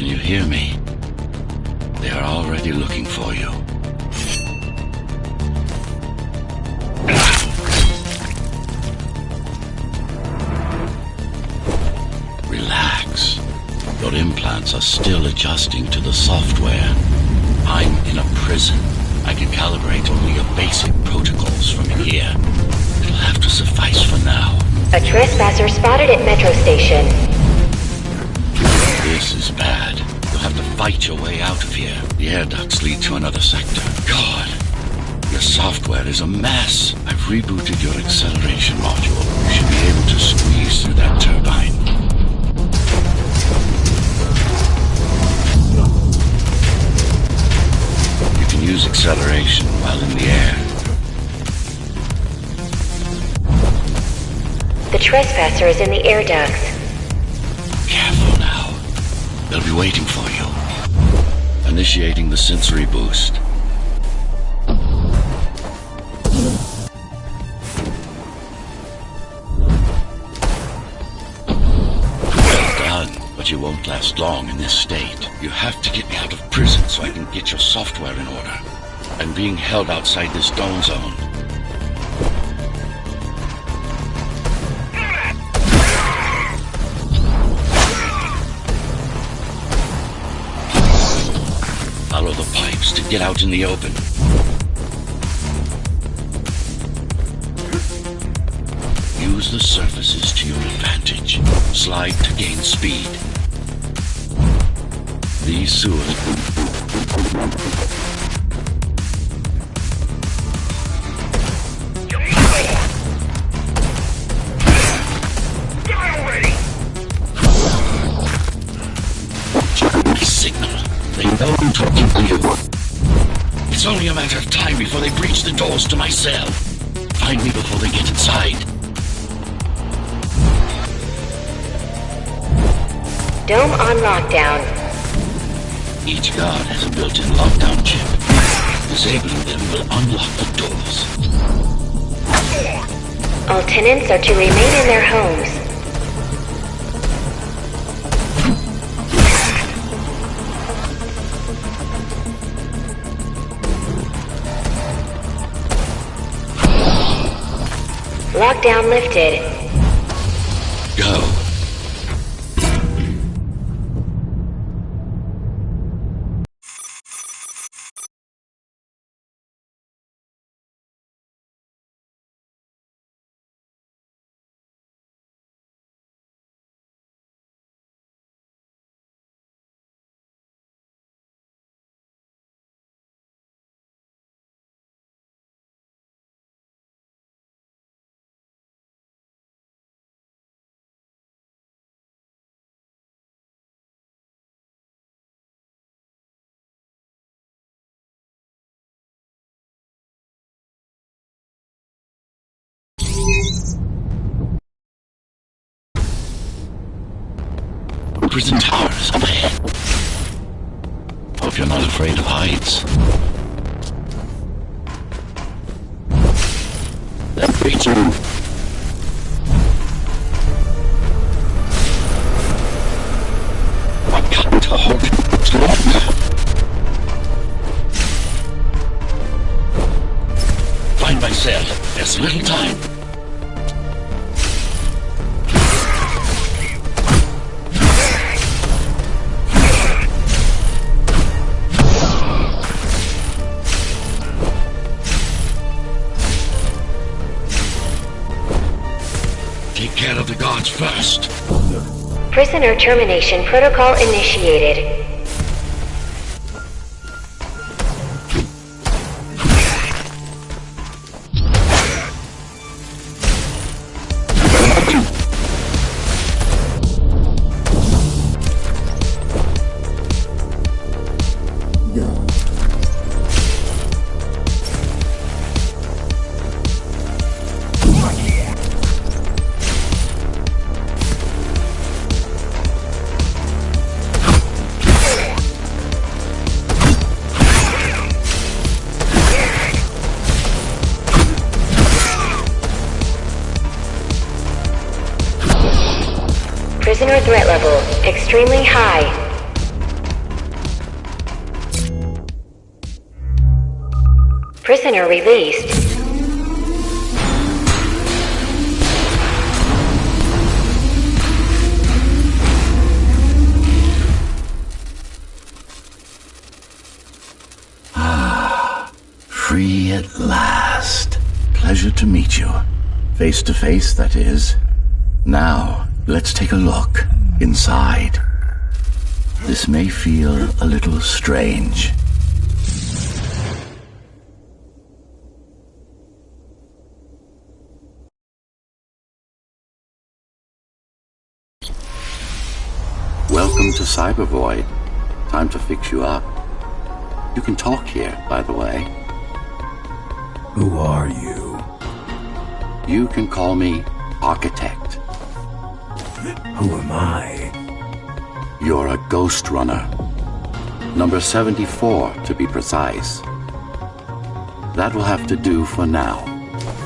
Can you hear me? They are already looking for you. Relax. Your implants are still adjusting to the software. I'm in a prison. I can calibrate only your basic protocols from here. It'll have to suffice for now. A trespasser spotted at Metro Station. This is bad. You'll have to fight your way out of here. The air ducts lead to another sector. God, your software is a mess. I've rebooted your acceleration module. You should be able to squeeze through that turbine. You can use acceleration while in the air. The trespasser is in the air ducts. Careful now. They'll be waiting for you. Initiating the sensory boost. Well done, but you won't last long in this state. You have to get me out of prison so I can get your software in order. I'm being held outside this dome zone. Follow the pipes to get out in the open. Use the surfaces to your advantage. Slide to gain speed. These sewers... Signal. They know I'm talking to you. It's only a matter of time before they breach the doors to my cell. Find me before they get inside. Dome on lockdown. Each guard has a built-in lockdown chip. Disabling them will unlock the doors. All tenants are to remain in their homes. Lockdown lifted. Go. Prison towers up ahead. Hope you're not afraid of heights. That creature. I've got to hold it longer. Find my cell. There's little time. Take care of the guards first. Prisoner termination protocol initiated. Prisoner threat level extremely high. Prisoner released. Free at last. Pleasure to meet you. Face to face, that is. Now, let's take a look inside. This may feel a little strange. Welcome to Cyber Void. Time to fix you up. You can talk here, by the way. Who are you? You can call me Architect. Who am I? You're a Ghostrunner. Number 74, to be precise. That will have to do for now.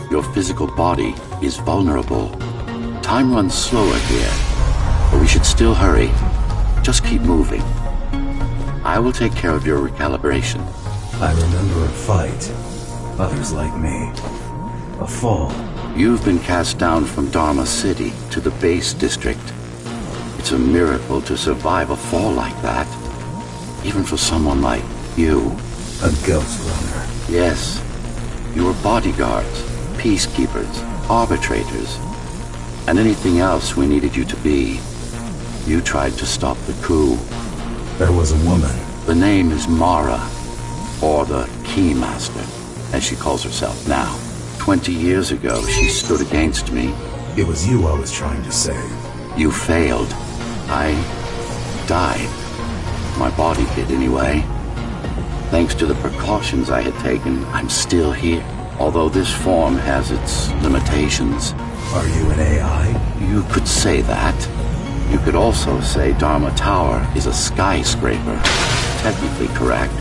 Your physical body is vulnerable. Time runs slower here, but we should still hurry. Just keep moving. I will take care of your recalibration. I remember a fight. Others like me. A fall. You've been cast down from Dharma City to the base district. It's a miracle to survive a fall like that. Even for someone like you. A Ghostrunner. Yes. You were bodyguards, peacekeepers, arbitrators, and anything else we needed you to be. You tried to stop the coup. There was a woman. The name is Mara, or the Keymaster, as she calls herself now. 20 years ago, she stood against me. It was you I was trying to save. You failed. I died. My body did anyway. Thanks to the precautions I had taken, I'm still here. Although this form has its limitations. Are you an AI? You could say that. You could also say Dharma Tower is a skyscraper. Technically correct.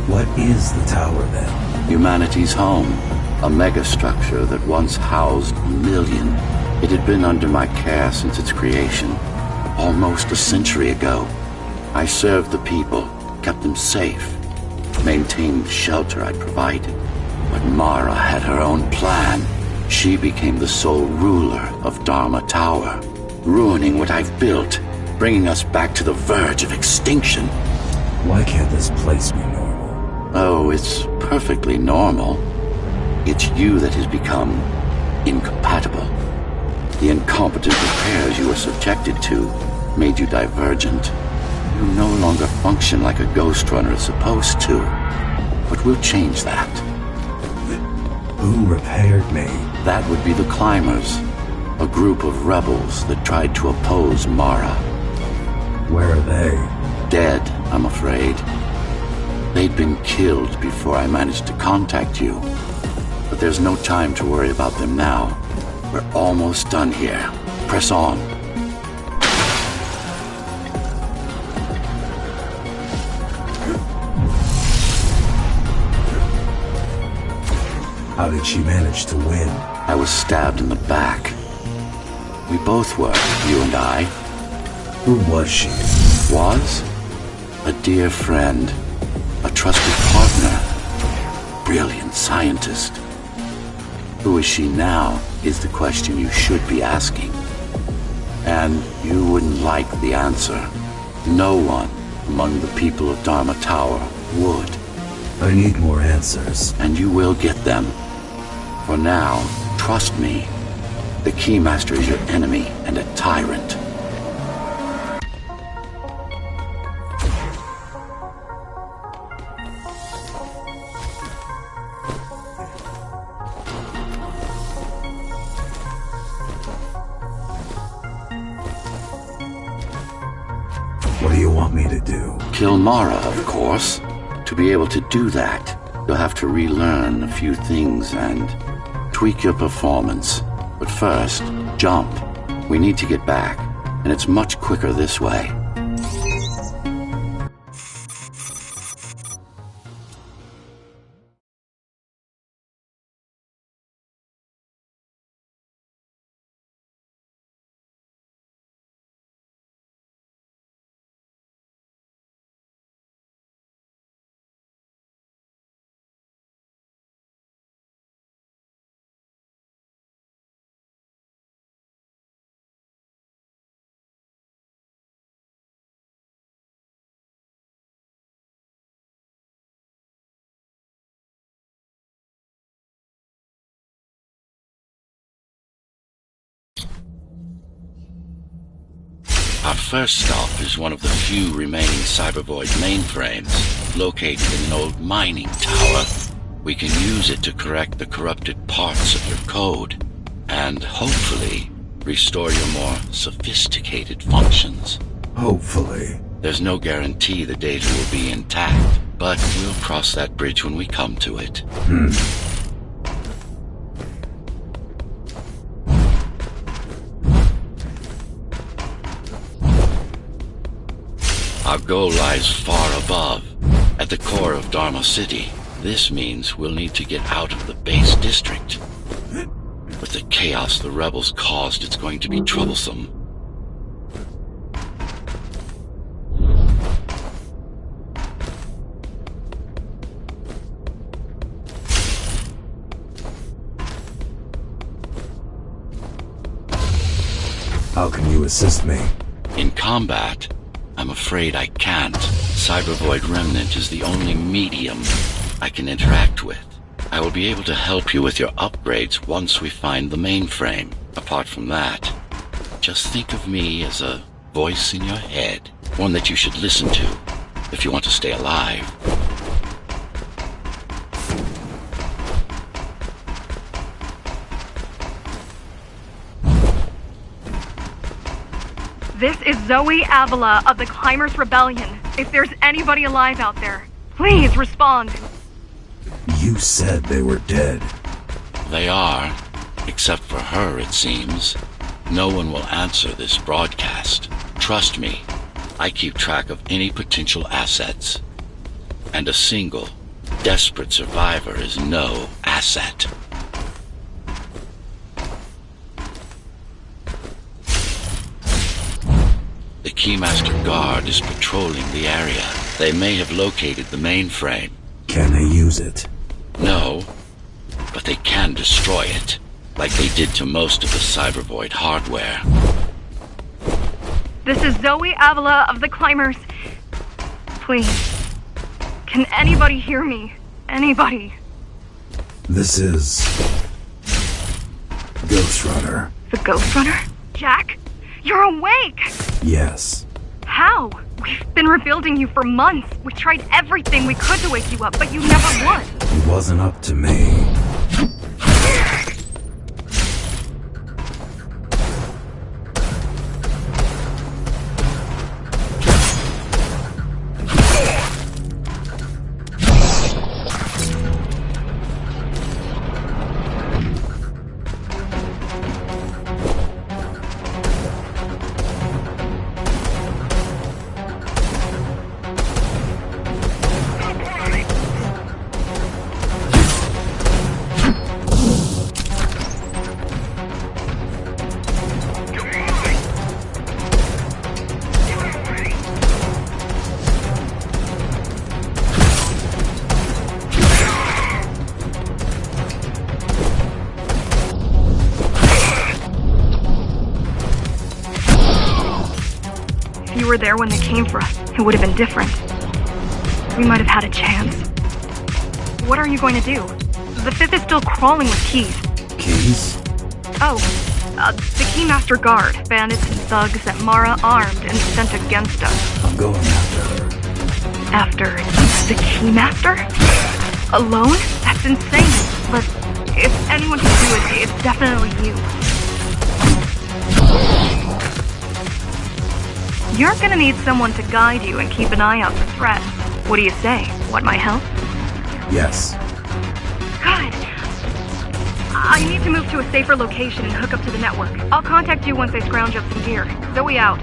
What is the tower then? Humanity's home. A megastructure that once housed a million. It had been under my care since its creation. Almost a century ago. I served the people, kept them safe, maintained the shelter I provided. But Mara had her own plan. She became the sole ruler of Dharma Tower, ruining what I've built, bringing us back to the verge of extinction. Why can't this place be normal? Oh, it's perfectly normal. It's you that has become incompatible. The incompetent repairs you were subjected to made you divergent. You no longer function like a Ghostrunner is supposed to. But we'll change that. Who repaired me? That would be the Climbers, a group of rebels that tried to oppose Mara. Where are they? Dead, I'm afraid. They'd been killed before I managed to contact you. But there's no time to worry about them now. We're almost done here. Press on. How did she manage to win? I was stabbed in the back. We both were, you and I. Who was she? Was? A dear friend. A trusted partner. Brilliant scientist. Who is she now is the question you should be asking. And you wouldn't like the answer. No one among the people of Dharma Tower would. I need more answers. And you will get them. For now, trust me. The Keymaster is your enemy and a tyrant. What do you want me to do? Kill Mara, of course. To be able to do that, you'll have to relearn a few things and tweak your performance. But first, jump. We need to get back, and it's much quicker this way. first stop is one of the few remaining Cybervoid mainframes, located in an old mining tower. We can use it to correct the corrupted parts of your code, and hopefully restore your more sophisticated functions. Hopefully. There's no guarantee the data will be intact, but we'll cross that bridge when we come to it. Our goal lies far above, at the core of Dharma City. This means we'll need to get out of the base district. With the chaos the rebels caused, it's going to be troublesome. How can you assist me? In combat, I'm afraid I can't. Cybervoid Remnant is the only medium I can interact with. I will be able to help you with your upgrades once we find the mainframe. Apart from that, just think of me as a voice in your head, one that you should listen to if you want to stay alive. This is Zoe Avila of the Climbers Rebellion. If there's anybody alive out there, please respond. You said they were dead. They are, except for her, it seems. No one will answer this broadcast. Trust me, I keep track of any potential assets. And a single, desperate survivor is no asset. The Keymaster Guard is patrolling the area. They may have located the mainframe. Can they use it? No, but they can destroy it, like they did to most of the Cybervoid hardware. This is Zoe Avila of the Climbers. Please, can anybody hear me? Anybody? This is... Ghostrunner. The Ghostrunner? Jack? You're awake! Yes. How? We've been rebuilding you for months. We tried everything we could to wake you up, but you never won. It wasn't up to me. If you were there when they came for us, it would have been different. We might have had a chance. What are you going to do? The Fifth is still crawling with keys. Keys? Oh, the Keymaster Guard, bandits and thugs that Mara armed and sent against us. I'm going after her. After the Keymaster? Alone? That's insane. But if anyone can do it, it's definitely you. You're gonna need someone to guide you and keep an eye out for threats. What do you say? Want my help? Yes. Good. I need to move to a safer location and hook up to the network. I'll contact you once I scrounge up some gear. Zoe out.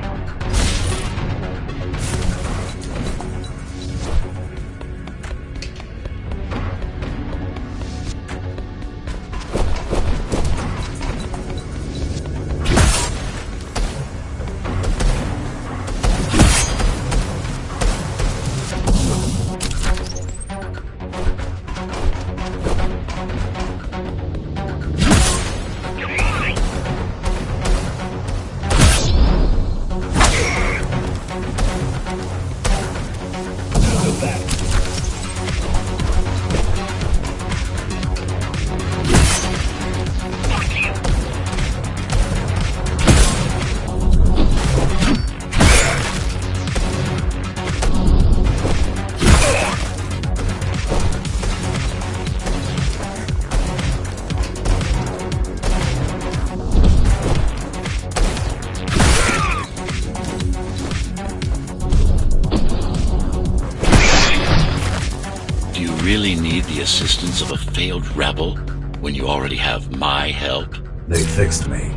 really need the assistance of a failed rebel when you already have my help? They fixed me.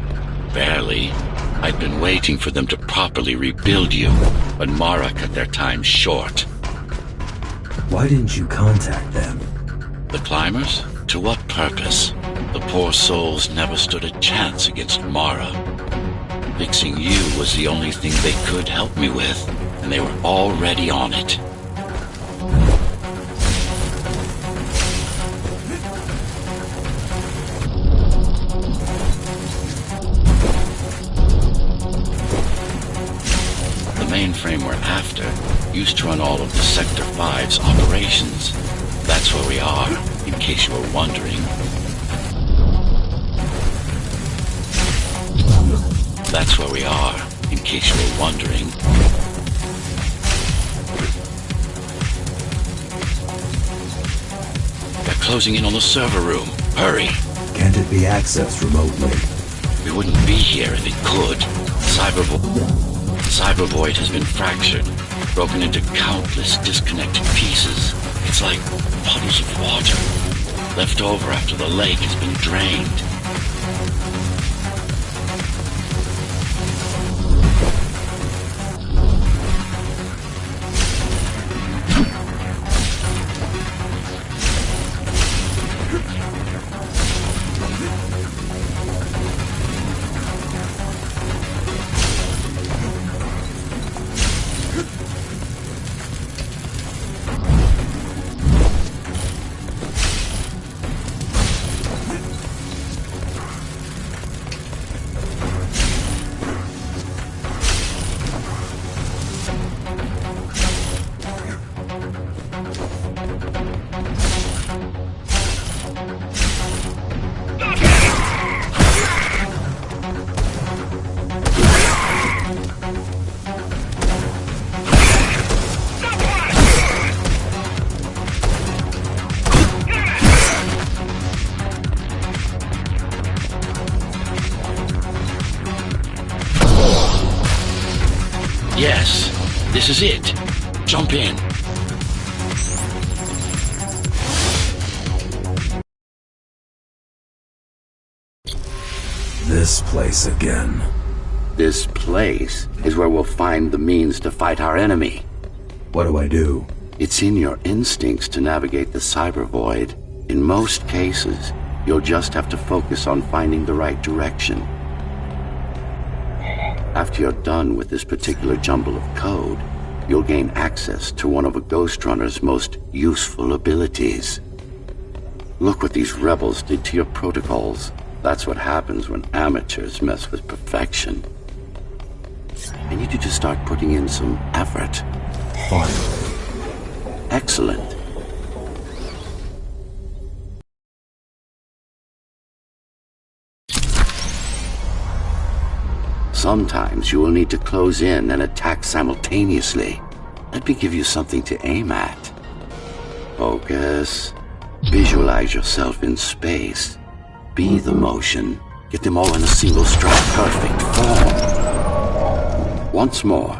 Barely. I'd been waiting for them to properly rebuild you, but Mara cut their time short. Why didn't you contact them? The climbers? To what purpose? The poor souls never stood a chance against Mara. Fixing you was the only thing they could help me with, and they were already on it. The mainframe we're after used to run all of the Sector 5's operations. That's where we are, in case you were wondering. That's where we are, in case you were wondering. They're closing in on the server room. Hurry! Can't it be accessed remotely? We wouldn't be here if it could. Cyber Void has been fractured, broken into countless disconnected pieces. It's like puddles of water, left over after the lake has been drained. Yes, this is it. Jump in. This place again. This place is where we'll find the means to fight our enemy. What do I do? It's in your instincts to navigate the cyber void. In most cases, you'll just have to focus on finding the right direction. After you're done with this particular jumble of code, you'll gain access to one of a Ghostrunner's most useful abilities. Look what these rebels did to your protocols. That's what happens when amateurs mess with perfection. I need you to start putting in some effort. Fine. Excellent. Sometimes you will need to close in and attack simultaneously. Let me give you something to aim at. Focus. Visualize yourself in space. Be the motion. Get them all in a single strike perfect form. Once more.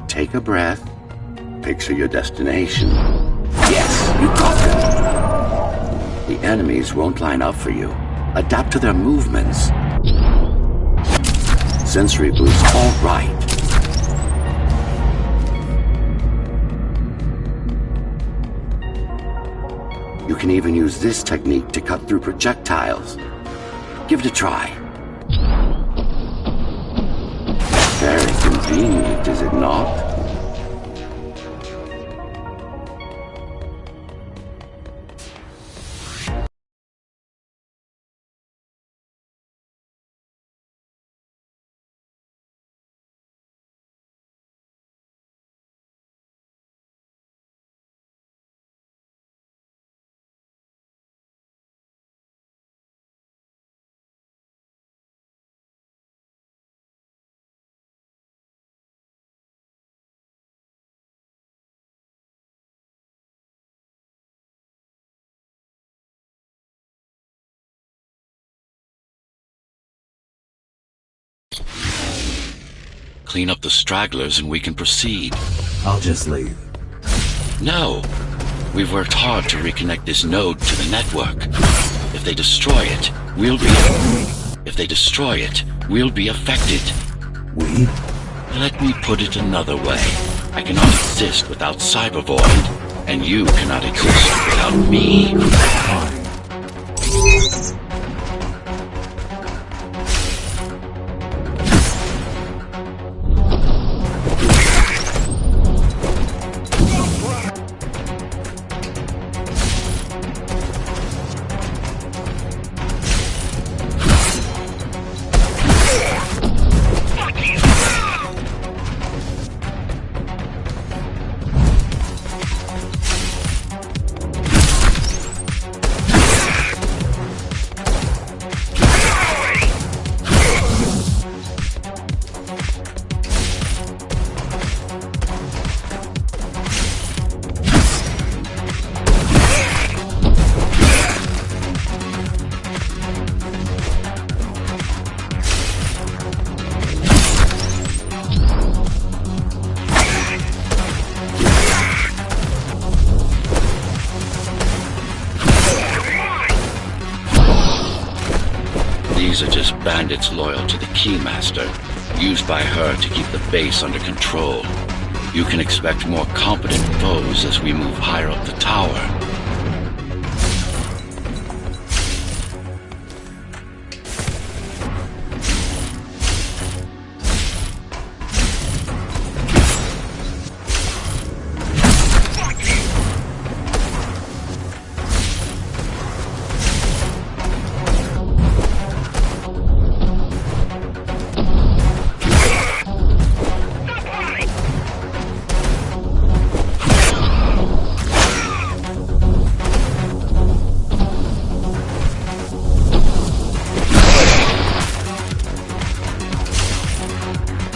Take a breath. Picture your destination. Yes, you got them. The enemies won't line up for you. Adapt to their movements. Sensory boost, all right. You can even use this technique to cut through projectiles. Give it a try. Very convenient, is it not? Clean up the stragglers and we can proceed. I'll just leave. No. We've worked hard to reconnect this node to the network. If they destroy it, we'll be affected. We? Let me put it another way. I cannot exist without Cybervoid, and you cannot exist without me. Fine. These are just bandits loyal to the Keymaster, used by her to keep the base under control. You can expect more competent foes as we move higher up the tower.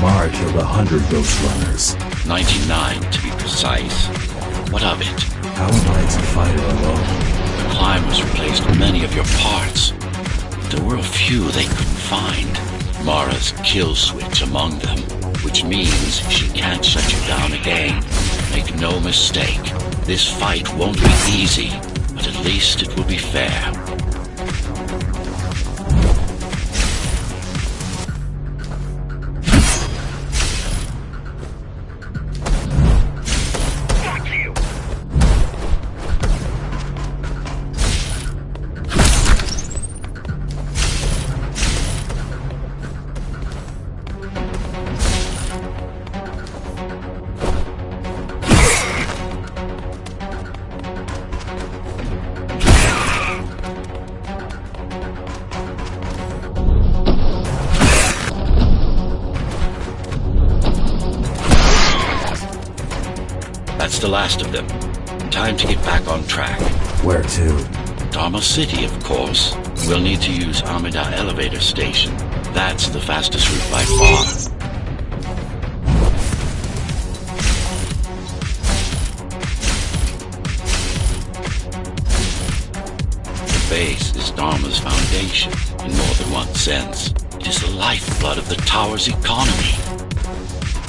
Mara killed 100 Ghostrunners. 99 to be precise. What of it? How am I to fight her alone? The climbers replaced many of your parts. There were a few they couldn't find. Mara's kill switch among them, which means she can't shut you down again. Make no mistake, this fight won't be easy, but at least it will be fair. That's the last of them. Time to get back on track. Where to? Dharma City, of course. We'll need to use Amida Elevator Station. That's the fastest route by far. The base is Dharma's foundation, in more than one sense. It is the lifeblood of the tower's economy.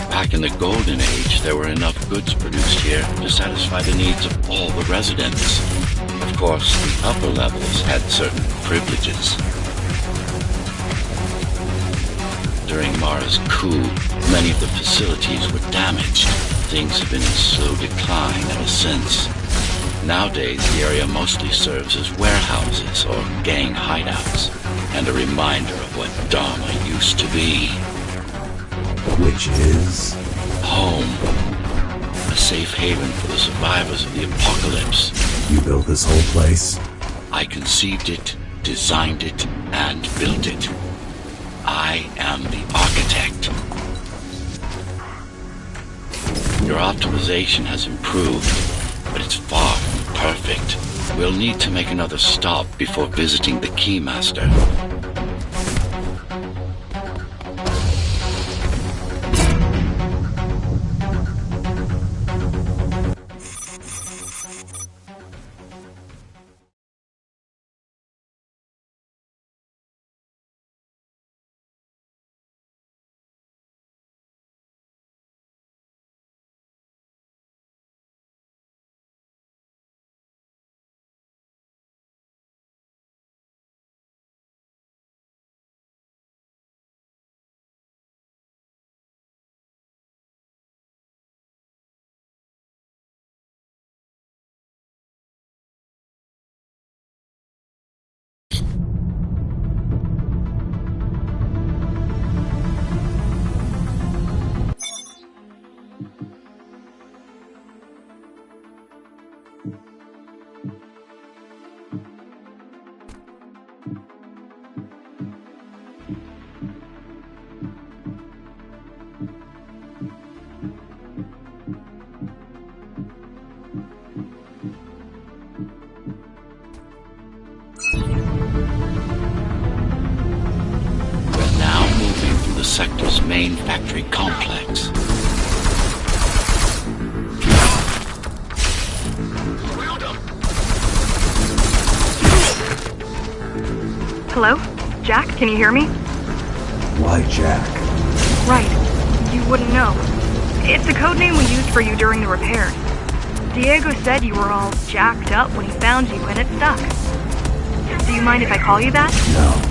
Back in the Golden Age, there were enough goods produced here to satisfy the needs of all the residents. Of course, the upper levels had certain privileges. During Mara's coup, many of the facilities were damaged. Things have been in slow decline ever since. Nowadays, the area mostly serves as warehouses or gang hideouts, and a reminder of what Dharma used to be. Which is? Home. A safe haven for the survivors of the apocalypse. You built this whole place? I conceived it, designed it, and built it. I am the architect. Your optimization has improved, but it's far from perfect. We'll need to make another stop before visiting the Keymaster. We're now moving through the sector's main factory complex. Hello? Jack, can you hear me? Why Jack? Right. You wouldn't know. It's a code name we used for you during the repairs. Diego said you were all jacked up when he found you and it stuck. Do you mind if I call you that? No.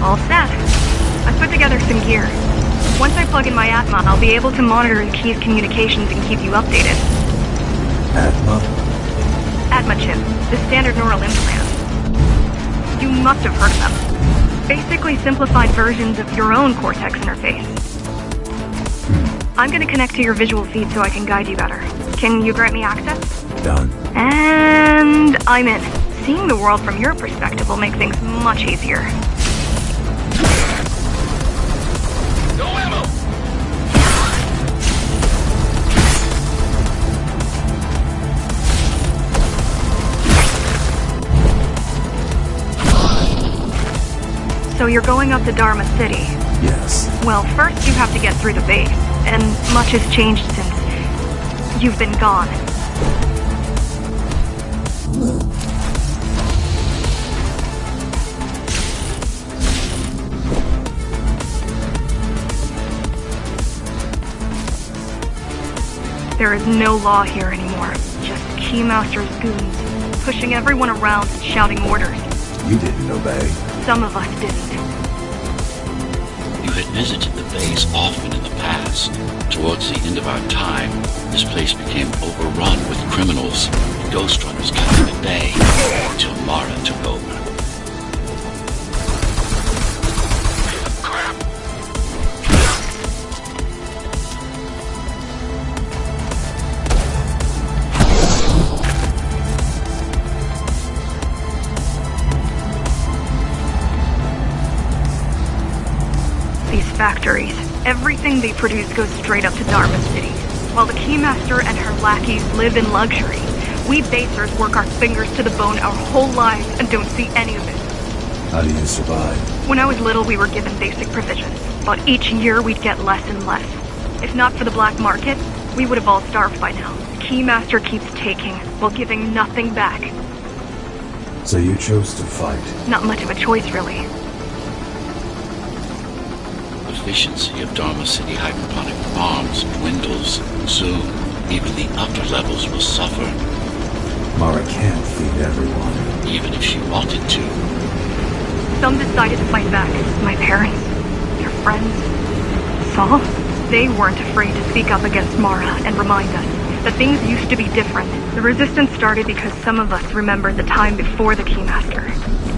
All set. I've put together some gear. Once I plug in my Atma, I'll be able to monitor the key's communications and keep you updated. Atma? Atma chip, the standard neural implant. You must have heard of them. Basically simplified versions of your own Cortex interface. I'm gonna connect to your visual feed so I can guide you better. Can you grant me access? Done. And I'm in. Seeing the world from your perspective will make things much easier. No ammo! So you're going up to Dharma City. Yes. Well, first you have to get through the base, and much has changed since you've been gone. There is no law here anymore. Just Keymaster's goons, pushing everyone around and shouting orders. You didn't obey. Some of us didn't. You had visited the base often in the past. Towards the end of our time, this place became overrun with criminals. Ghostrunners kept them at bay until Mara took over. Factories. Everything they produce goes straight up to Dharma City. While the Keymaster and her lackeys live in luxury, we basers work our fingers to the bone our whole lives and don't see any of it. How do you survive? When I was little, we were given basic provisions, but each year we'd get less and less. If not for the black market, we would have all starved by now. The Keymaster keeps taking, while giving nothing back. So you chose to fight? Not much of a choice, really. Efficiency of Dharma City hydroponic farms dwindles. Soon, even the upper levels will suffer. Mara can't feed everyone. Even if she wanted to. Some decided to fight back. My parents, their friends, Saul. They weren't afraid to speak up against Mara and remind us that things used to be different. The resistance started because some of us remembered the time before the Keymaster.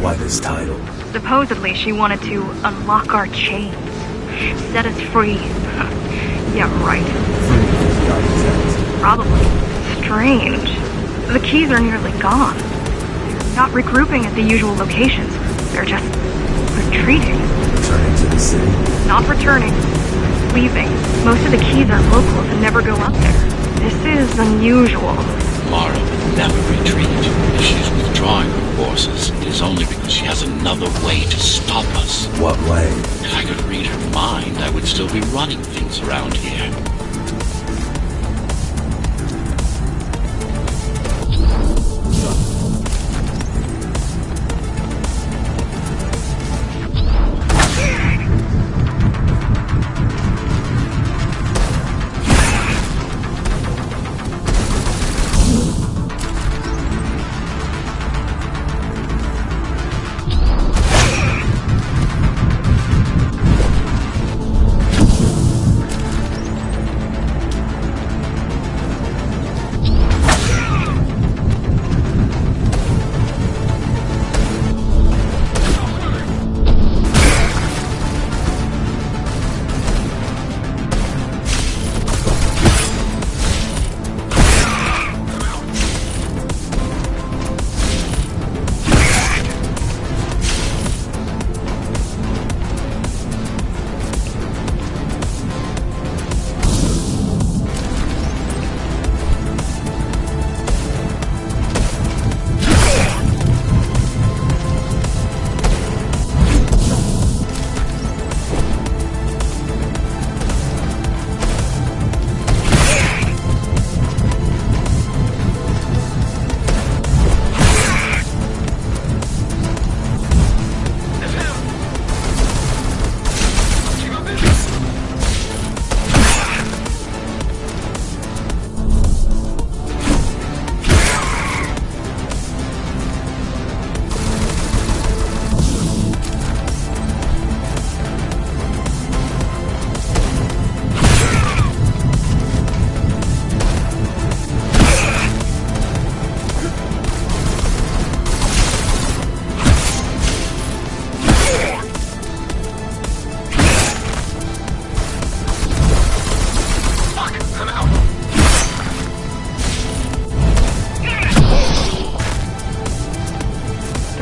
Why this title? Supposedly, she wanted to unlock our chains. Set us free. Yeah, right. The architect. Probably. Strange. The keys are nearly gone. They're not regrouping at the usual locations. They're just retreating. Returning to the city? Not returning. Leaving. Most of the keys are locals and never go up there. This is unusual. Mara would never retreat. If she's withdrawing her forces, it is only because she has another way to stop us. What way? If I could read her mind, I would still be running things around here.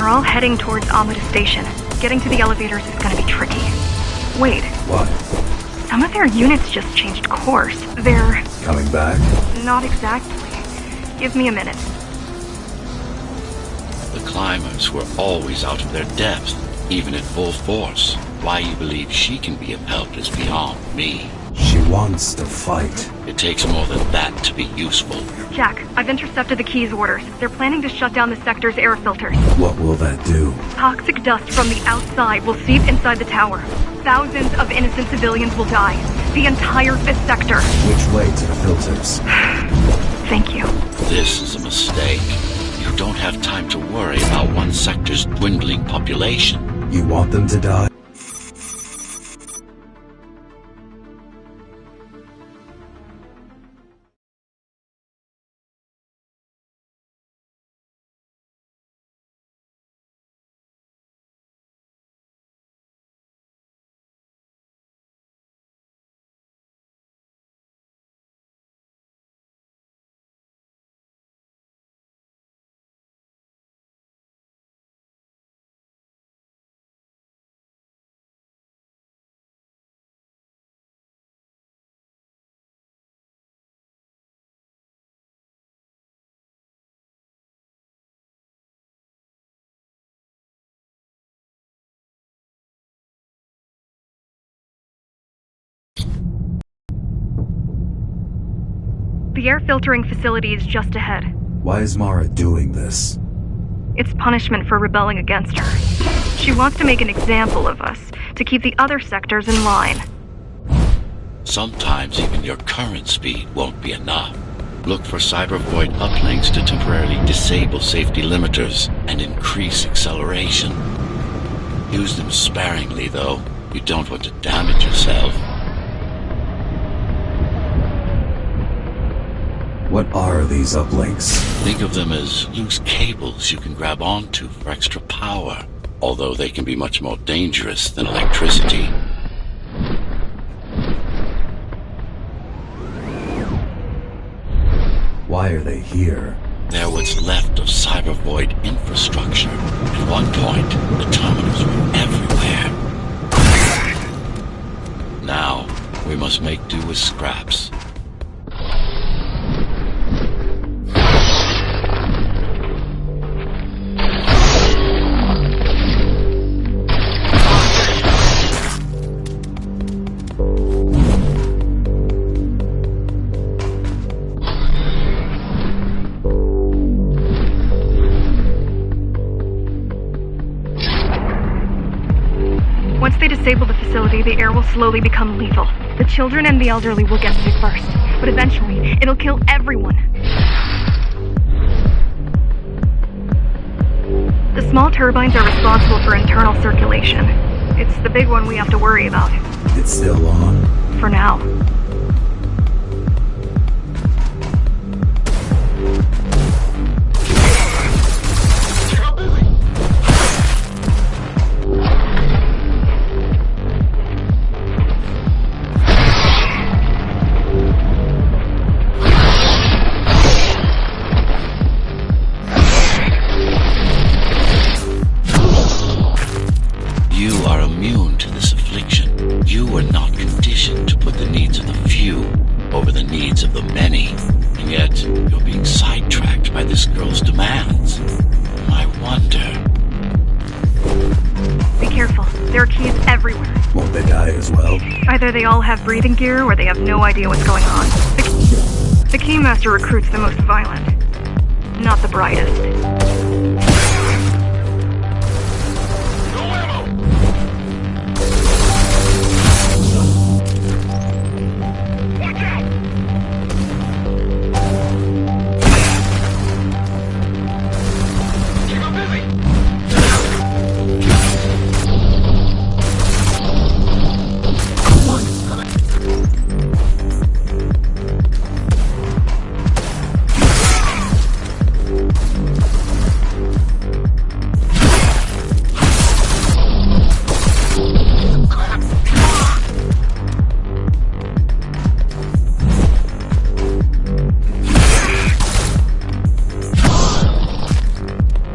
They're all heading towards Amida Station. Getting to the elevators is gonna be tricky. Wait, What? some of their units just changed course. They're... Coming back? not exactly. Give me a minute. The climbers were always out of their depth, even at full force. Why you believe she can be of help is beyond me. She wants to fight. It takes more than that to be useful. Jack, I've intercepted the Key's orders. They're planning to shut down the sector's air filters. What will that do? Toxic dust from the outside will seep inside the tower. Thousands of innocent civilians will die. The entire 5th sector. Which way to the filters? Thank you. This is a mistake. You don't have time to worry about one sector's dwindling population. You want them to die? The air filtering facility is just ahead. Why is Mara doing this? It's punishment for rebelling against her. She wants to make an example of us, to keep the other sectors in line. Sometimes even your current speed won't be enough. Look for cybervoid uplinks to temporarily disable safety limiters and increase acceleration. Use them sparingly, though. You don't want to damage yourself. What are these uplinks? Think of them as loose cables you can grab onto for extra power, although they can be much more dangerous than electricity. Why are they here? They're what's left of cybervoid infrastructure. At one point, the terminals were everywhere. Now, we must make do with scraps. Once they disable the facility, the air will slowly become lethal. The children and the elderly will get sick first, but eventually, it'll kill everyone. The small turbines are responsible for internal circulation. It's the big one we have to worry about. It's still on? For now. You are immune to this affliction. You are not conditioned to put the needs of the few over the needs of the many. And yet, you're being sidetracked by this girl's demands. I wonder. Be careful. There are keys everywhere. Won't they die as well? Either they all have breathing gear or they have no idea what's going on. The Keymaster recruits the most violent, not the brightest.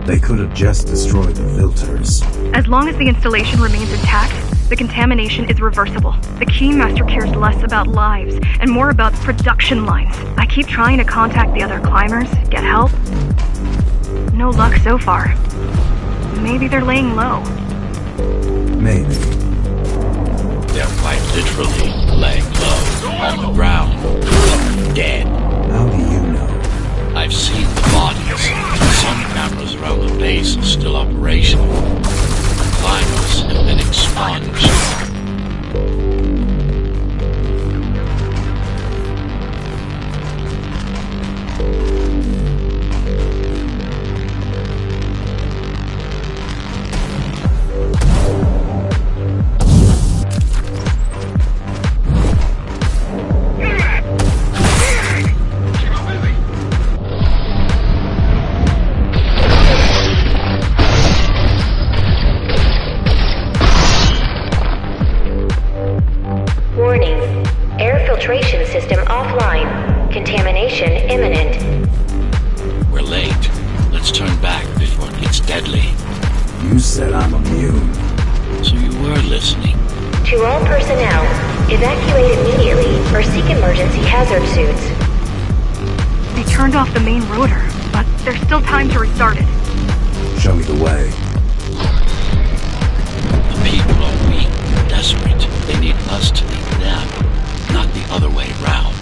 They could have just destroyed the filters. As long as the installation remains intact, the contamination is reversible. The Keymaster cares less about lives and more about production lines. I keep trying to contact the other climbers, get help. No luck so far. Maybe they're laying low. Maybe. They're quite literally laying low, on the ground, dead. How do you know? I've seen the bodies. Some cameras around the base are still operational. Climbers have been expunged. Warning. Air filtration system offline. Contamination imminent. We're late. Let's turn back before it gets deadly. You said I'm immune. So you were listening. To all personnel, evacuate immediately or seek emergency hazard suits. They turned off the main rotor, but there's still time to restart it. Show me the way. The people are weak, desperate. They need us to lead them, not the other way round.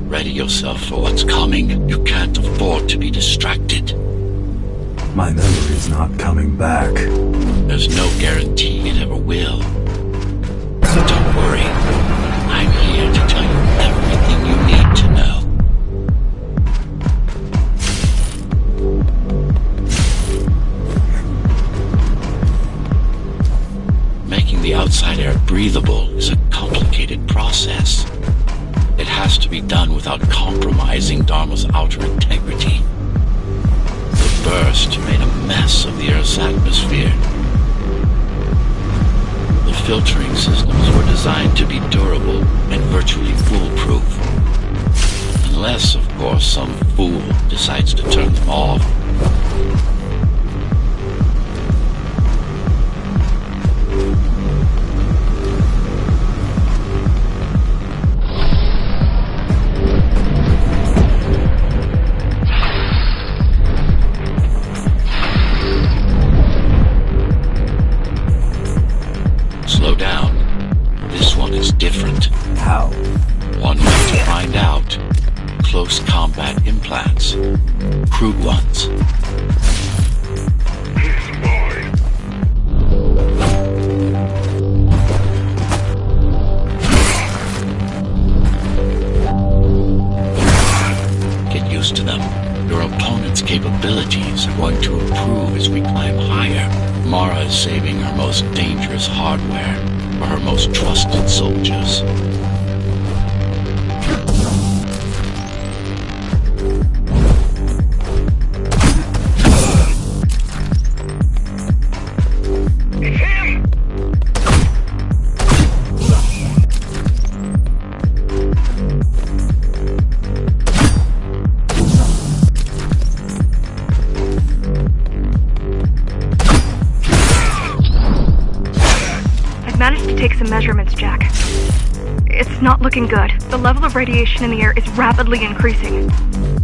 Ready yourself for what's coming. You can't afford to be distracted. My memory's not coming back. There's no guarantee it ever will. So don't worry. I'm here to tell you everything you need to know. Making the outside air breathable is a complicated process. It has to be done without compromising Dharma's outer integrity. The burst made a mess of the Earth's atmosphere. The filtering systems were designed to be durable and virtually foolproof. Unless, of course, some fool decides to turn them off. Slow down. This one is different. How? One way to find out. Close combat implants. Crude ones. Get used to them. Your opponent's capabilities are going to improve as we climb higher. Mara is saving her most dangerous hardware for her most trusted soldiers. Managed to take some measurements, Jack. It's not looking good. The level of radiation in the air is rapidly increasing.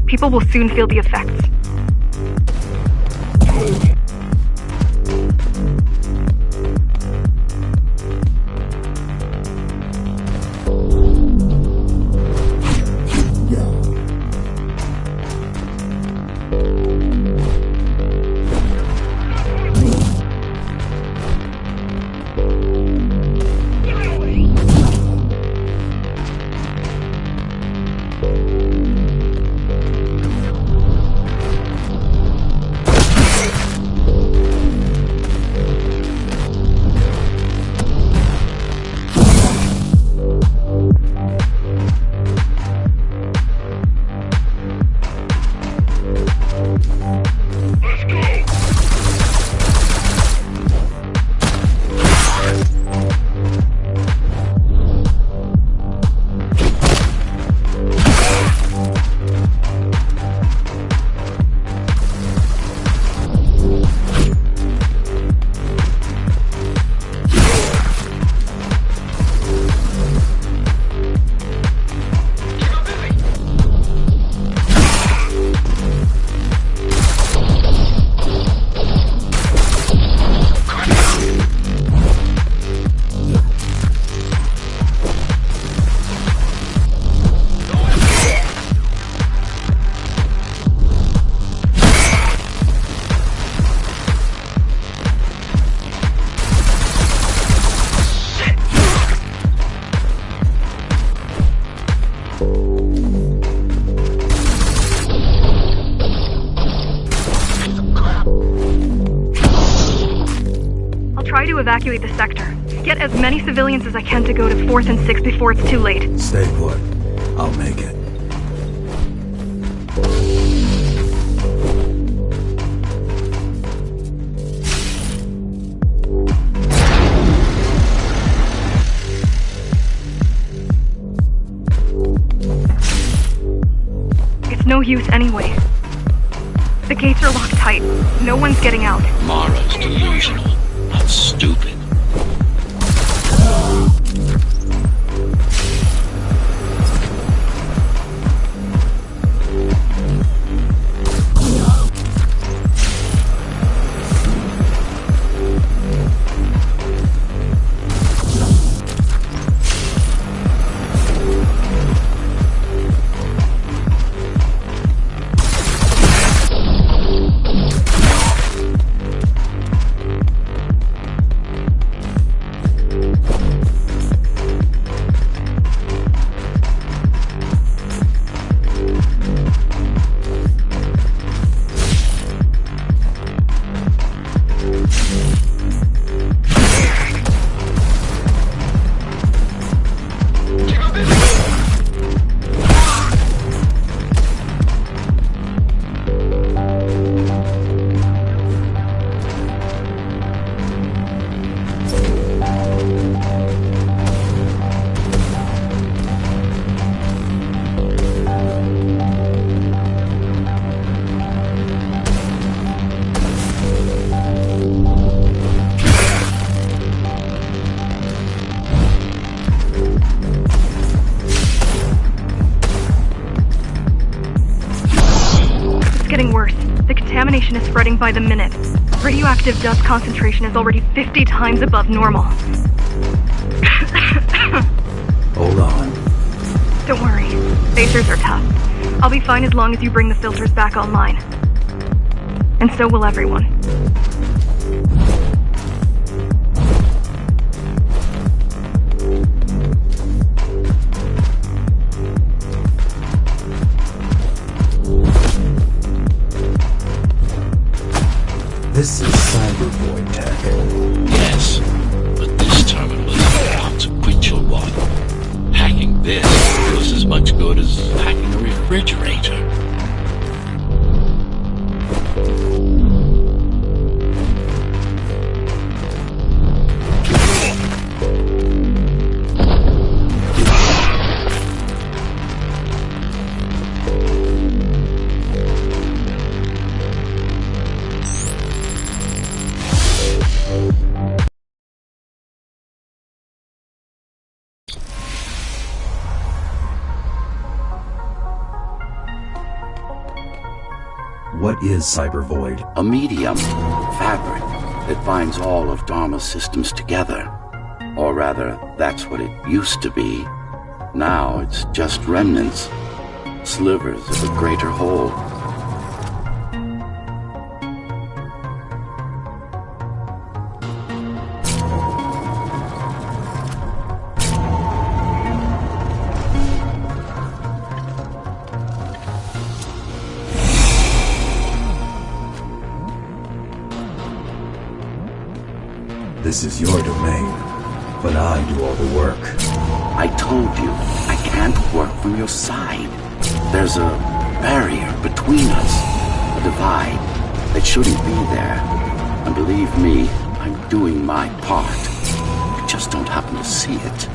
People will soon feel the effects. to evacuate the sector. Get as many civilians as I can to go to 4th and 6th before it's too late. Stay put. I'll make it. It's no use anyway. The gates are locked tight. No one's getting out. Mara's delusional, not stupid. Contamination is spreading by the minute. Radioactive dust concentration is already 50 times above normal. Hold on. Don't worry. Phasers are tough. I'll be fine as long as you bring the filters back online. And so will everyone. This is Cybervoid tech. Yes, but this terminal is a consequential one. Hacking this does as much good as hacking a refrigerator. What is Cybervoid? A medium, fabric, that binds all of Dharma's systems together. Or rather, that's what it used to be. Now it's just remnants, slivers of a greater whole. This is your domain, but I do all the work. I told you, I can't work from your side. There's a barrier between us, a divide that shouldn't be there. And believe me, I'm doing my part. You just don't happen to see it.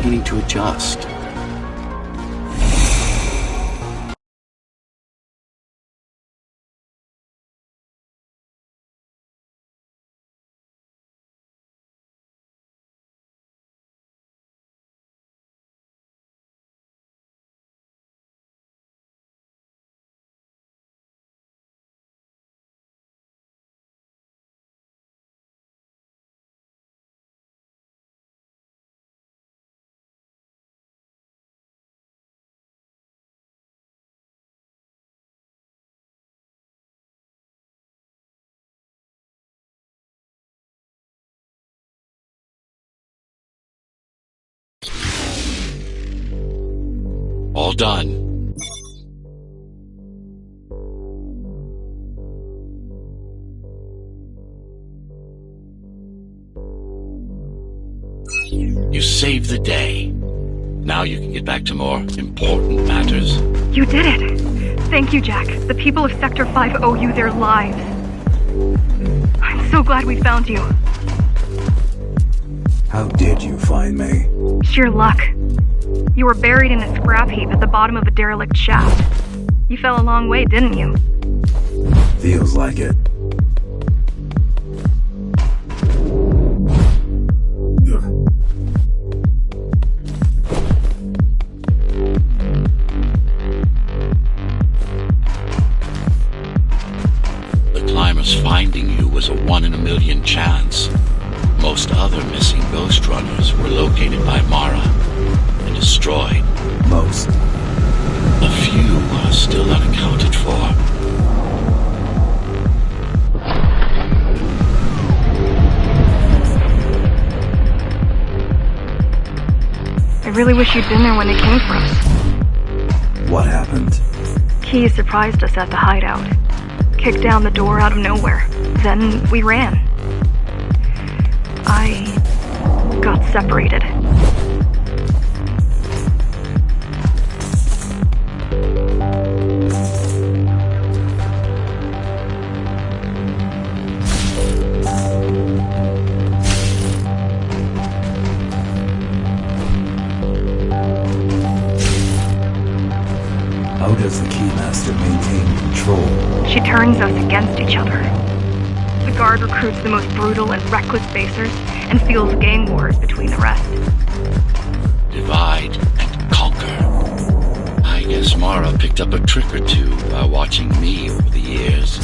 beginning to adjust. All done. You saved the day. Now you can get back to more important matters. You did it! Thank you, Jack. The people of Sector 5 owe you their lives. I'm so glad we found you. How did you find me? Sheer luck. You were buried in a scrap heap at the bottom of a derelict shaft. You fell a long way, didn't you? Feels like it. The climbers finding you was a 1 in a million chance. Most other missing Ghostrunners were located by Mara and destroyed. Most. A few are still unaccounted for. I really wish you'd been there when they came for us. What happened? Key surprised us at the hideout. Kicked down the door out of nowhere. Then we ran. I got separated. How does the Keymaster maintain control? She turns us against each other. The guard recruits the most brutal and reckless spacers and fuels gang wars between the rest. Divide and conquer. I guess Mara picked up a trick or two by watching me over the years.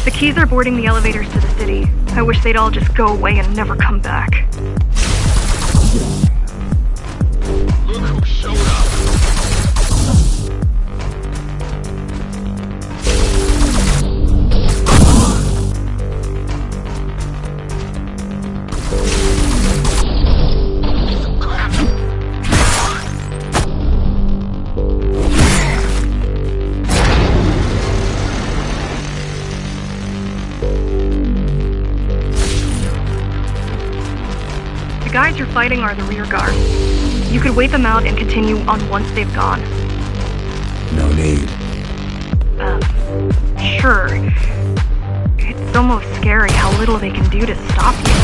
The Keys are boarding the elevators to the city. I wish they'd all just go away and never come back. Look who showed up! The guys you're fighting are the rear guard. You could wait them out and continue on once they've gone. No need. Sure. It's almost scary how little they can do to stop you.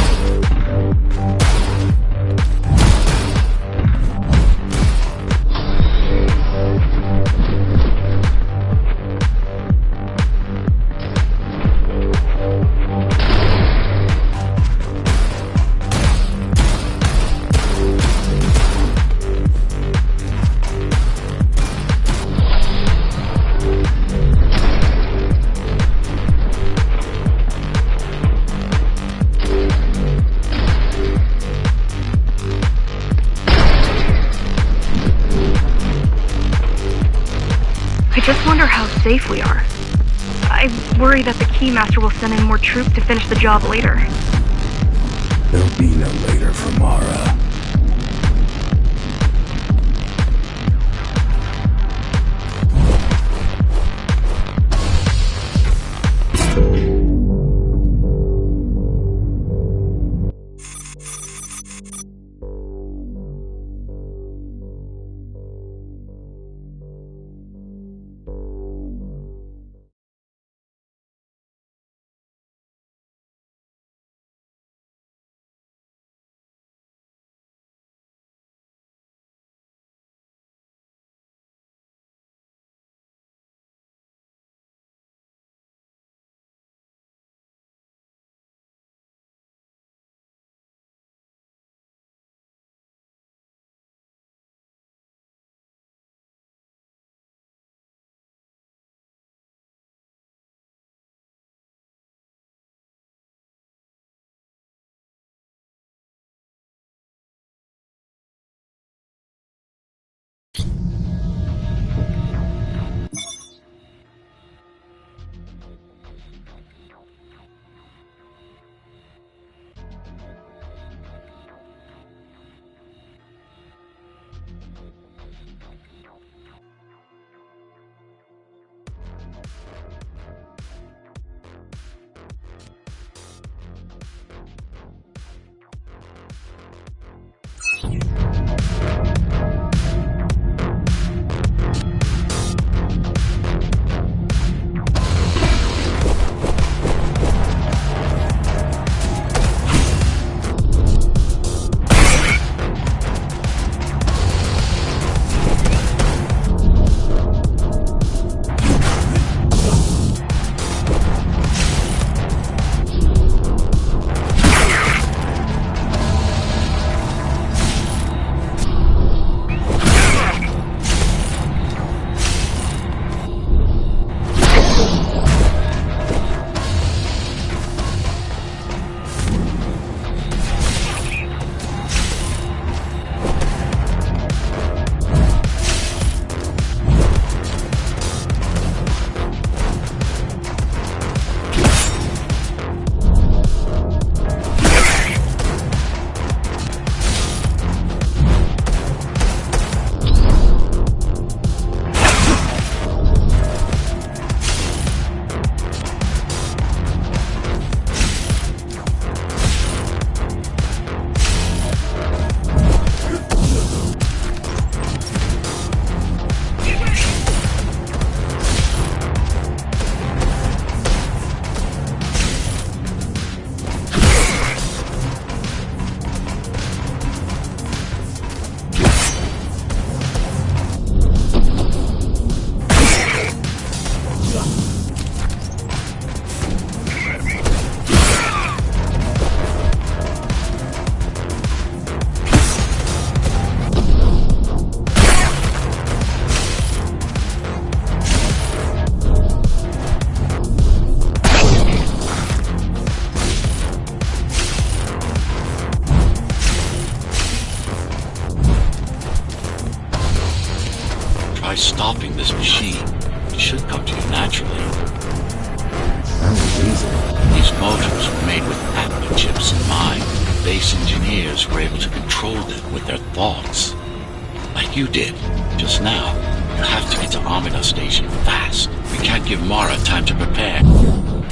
I just wonder how safe we are. I worry that the Keymaster will send in more troops to finish the job later. There'll be no later for Mara. stopping this machine. It should come to you naturally. That was easy. These motors were made with Atma chips in mind. Base engineers were able to control them with their thoughts. Like you did, just now. You have to get to Amida Station fast. We can't give Mara time to prepare.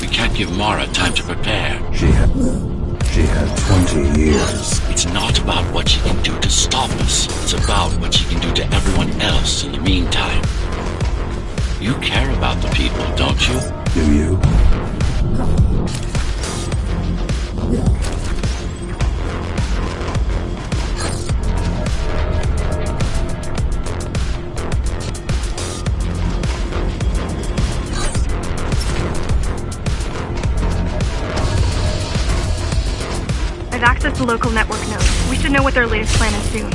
We can't give Mara time to prepare. She had 20 years. It's not about what she can do to stop us. It's about what she can do to everyone else in the meantime. You care about the people, don't you? Do you? I've accessed the local network node. We should know what their latest plan is soon.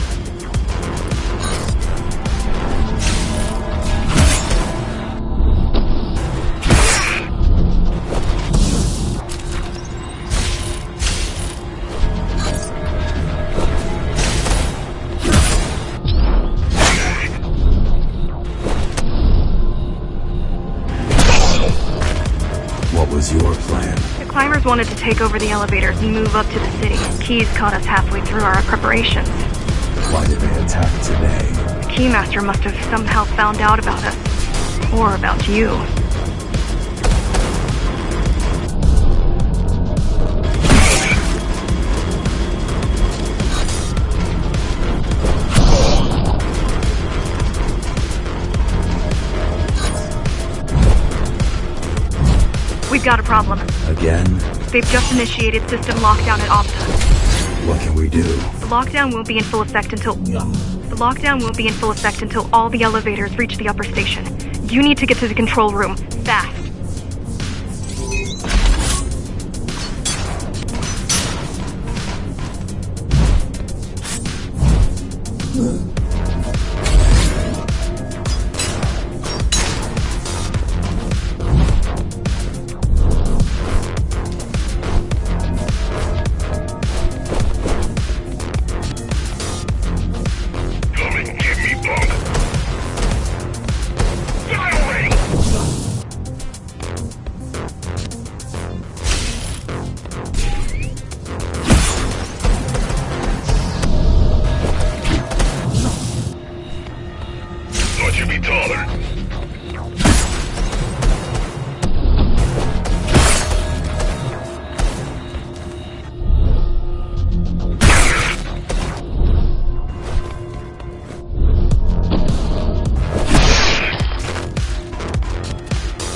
What was your plan? The climbers wanted to take over the elevators and move up to the city. Keys caught us halfway through our preparations. Why did they attack today? The Keymaster must have somehow found out about us. Or about you. We've got a problem. Again? They've just initiated system lockdown at Opta. What can we do? The lockdown won't be in full effect until all the elevators reach the upper station. You need to get to the control room fast.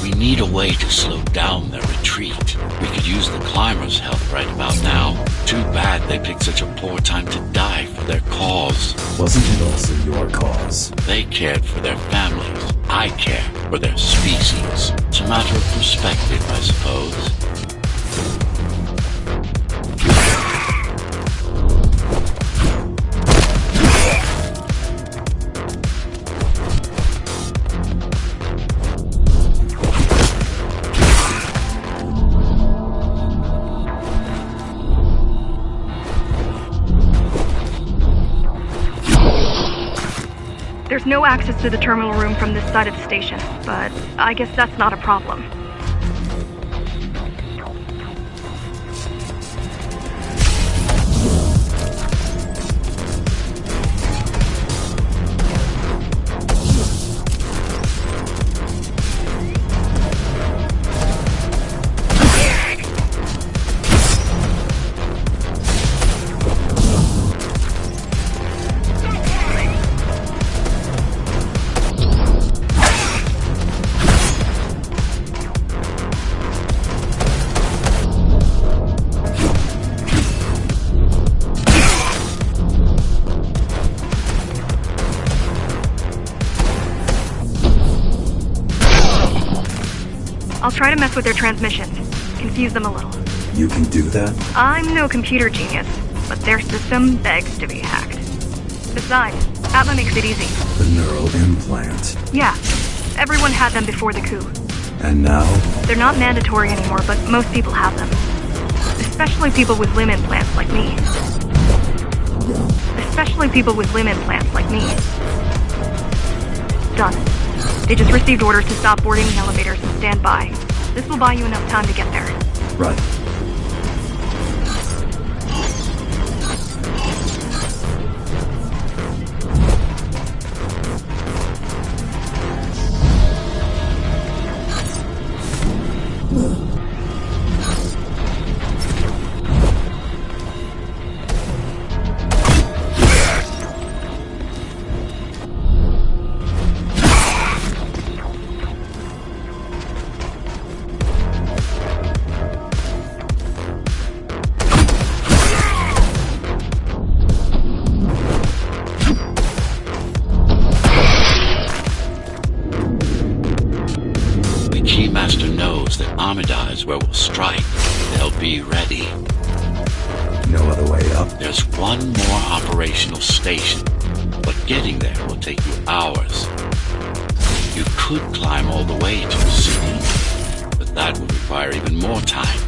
We need a way to slow down their retreat. We could use the climbers' help right about now. Too bad they picked such a poor time to die for their cause. Wasn't it also your cause? They cared for their families. I care for their species. It's a matter of perspective, I suppose. There's no access to the terminal room from this side of the station, but I guess that's not a problem. I'll try to mess with their transmissions, confuse them a little. You can do that? I'm no computer genius, but their system begs to be hacked. Besides, Atma makes it easy. The neural implant. Yeah, everyone had them before the coup. And now? They're not mandatory anymore, but most people have them. Especially people with limb implants like me. Done. They just received orders to stop boarding the elevators and stand by. This will buy you enough time to get there. Right. Keymaster knows that Armada is where we'll strike. They'll be ready. No other way up? There's one more operational station, but getting there will take you hours. You could climb all the way to the city, but that would require even more time.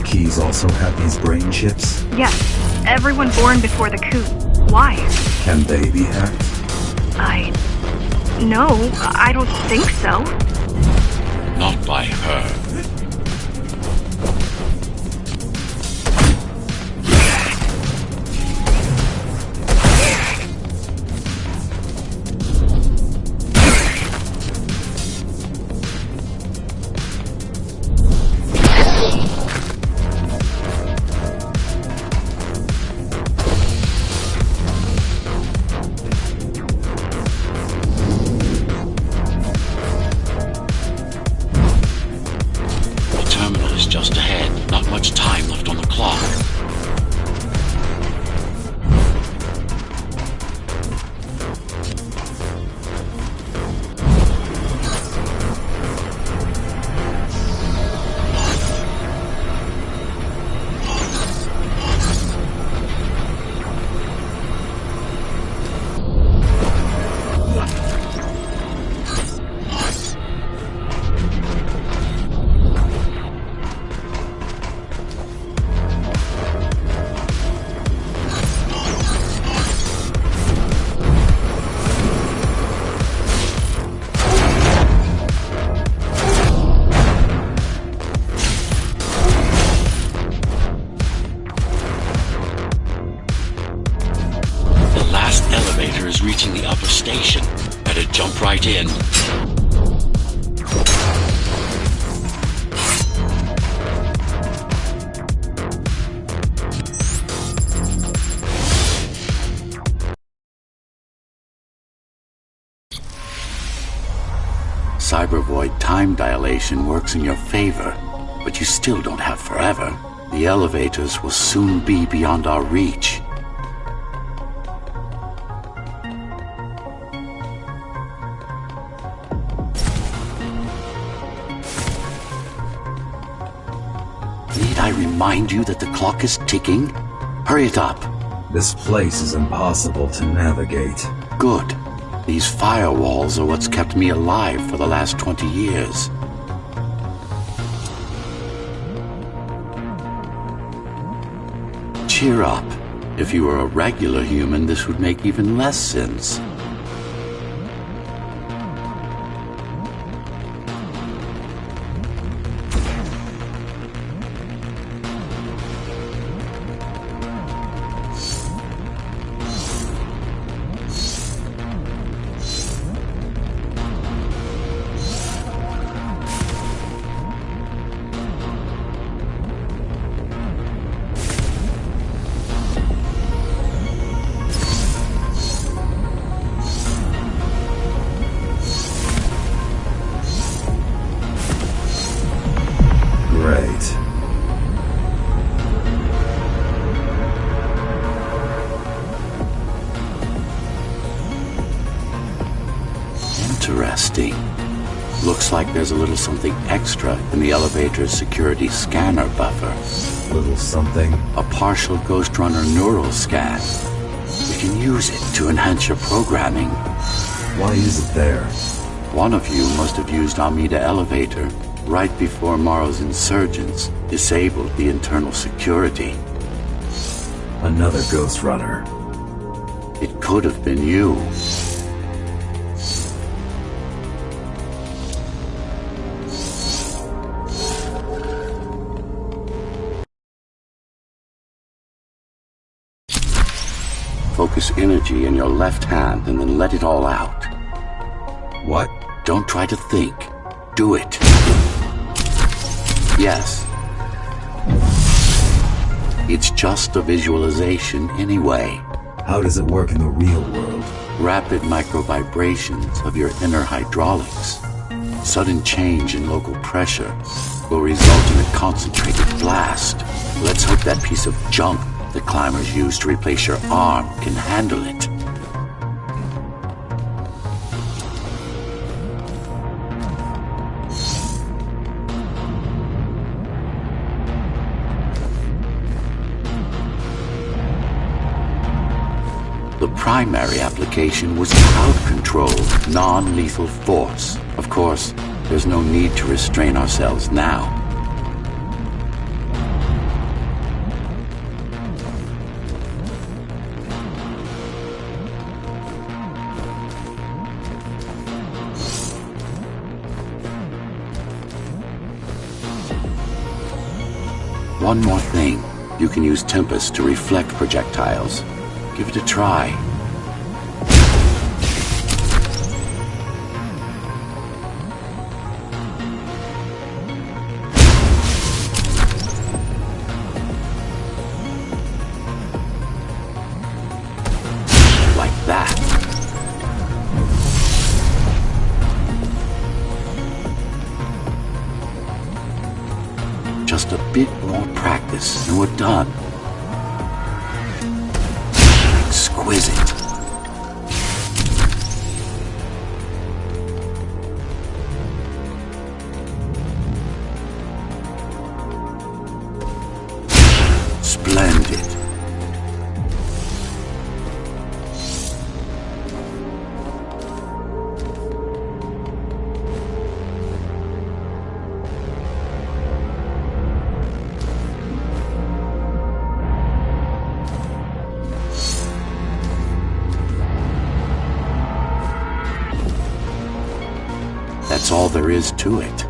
Keys also have these brain chips? Yes, everyone born before the coup. Why? Can they be hacked? No, I don't think so. Not by her. Just ahead. Not much time left on the clock. Elevator is reaching the upper station. Better jump right in. Cybervoid time dilation works in your favor, but you still don't have forever. The elevators will soon be beyond our reach. Need I remind you that the clock is ticking? Hurry it up. This place is impossible to navigate. Good. These firewalls are what's kept me alive for the last 20 years. Cheer up. If you were a regular human, this would make even less sense. Interesting. Looks like there's a little something extra in the elevator's security scanner buffer. Little something. A partial Ghostrunner neural scan. You can use it to enhance your programming. Why is it there? One of you must have used Amida Elevator right before Morrow's insurgents disabled the internal security. Another Ghostrunner. It could have been you. Focus energy in your left hand and then let it all out. What? Don't try to think. Do it. Yes. It's just a visualization anyway. How does it work in the real world? Rapid micro-vibrations of your inner hydraulics. Sudden change in local pressure will result in a concentrated blast. Let's hope that piece of junk the climbers use to replace your arm can handle it. The primary application was crowd-controlled, non-lethal force. Of course, there's no need to restrain ourselves now. One more thing. You can use Tempest to reflect projectiles. Give it a try. Like that. Just a bit more practice and we're done. Exquisite. Splendid. That's all there is to it.